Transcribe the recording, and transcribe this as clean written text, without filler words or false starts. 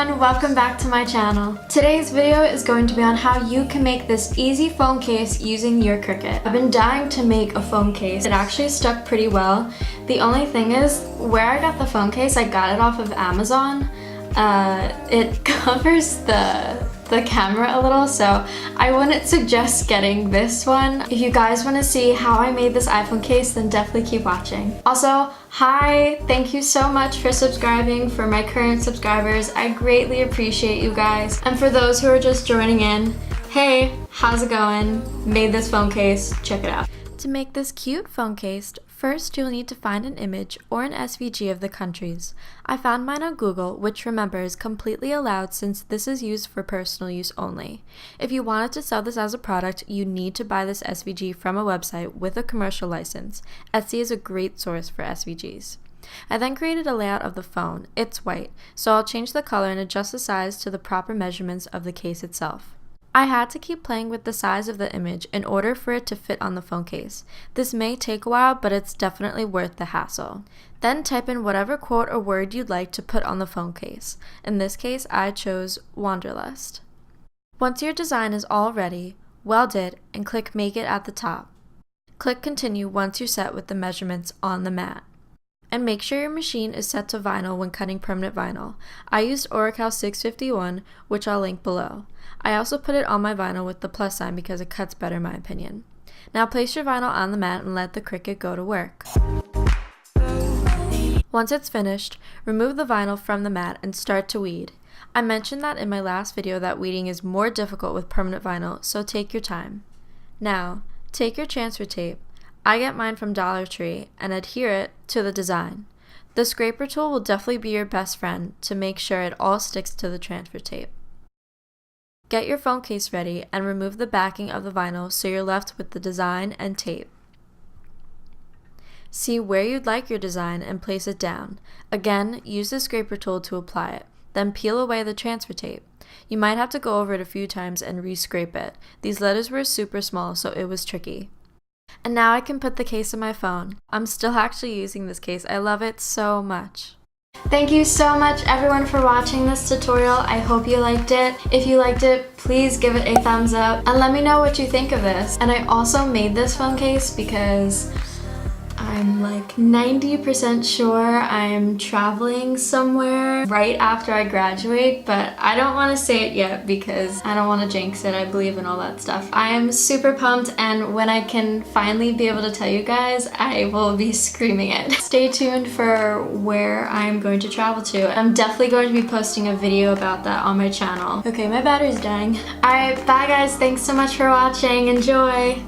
everyone, welcome back to my channel. Today's video is going to be on how you can make this easy phone case using your Cricut. I've been dying to make a phone case. It actually stuck pretty well. The only thing is, where I got the phone case, I got it off of Amazon. It covers the camera a little, so I wouldn't suggest getting this one. If you guys want to see how I made this iPhone case, then definitely keep watching. Also, hi! Thank you so much for subscribing. For my current subscribers, I greatly appreciate you guys. And for those who are just joining in, hey, how's it going? Made this phone case, check it out. To make this cute phone case, first you'll need to find an image or an SVG of the countries. I found mine on Google, which remember is completely allowed since this is used for personal use only. If you wanted to sell this as a product, you need to buy this SVG from a website with a commercial license. Etsy is a great source for SVGs. I then created a layout of the phone. It's white, so I'll change the color and adjust the size to the proper measurements of the case itself. I had to keep playing with the size of the image in order for it to fit on the phone case. This may take a while, but it's definitely worth the hassle. Then type in whatever quote or word you'd like to put on the phone case. In this case, I chose wanderlust. Once your design is all ready, weld it and click Make It at the top. Click Continue once you're set with the measurements on the mat. And make sure your machine is set to vinyl when cutting permanent vinyl. I used ORACAL 651, which I'll link below. I also put it on my vinyl with the plus sign because it cuts better in my opinion. Now place your vinyl on the mat and let the Cricut go to work. Once it's finished, remove the vinyl from the mat and start to weed. I mentioned that in my last video that weeding is more difficult with permanent vinyl, so take your time. Now, take your transfer tape. I get mine from Dollar Tree and adhere it to the design. The scraper tool will definitely be your best friend to make sure it all sticks to the transfer tape. Get your phone case ready and remove the backing of the vinyl so you're left with the design and tape. See where you'd like your design and place it down. Again, use the scraper tool to apply it. Then peel away the transfer tape. You might have to go over it a few times and re-scrape it. These letters were super small, so it was tricky. And now I can put the case in my phone. I'm still actually using this case. I love it so much. Thank you so much everyone for watching this tutorial. I hope you liked it. If you liked it, please give it a thumbs up and let me know what you think of this. And I also made this phone case because I'm like 90% sure I'm traveling somewhere right after I graduate, but I don't want to say it yet because I don't want to jinx it. I believe in all that stuff. I am super pumped, and when I can finally be able to tell you guys, I will be screaming it. Stay tuned for where I'm going to travel to. I'm definitely going to be posting a video about that on my channel. Okay, my battery's dying. Alright, bye guys. Thanks so much for watching. Enjoy!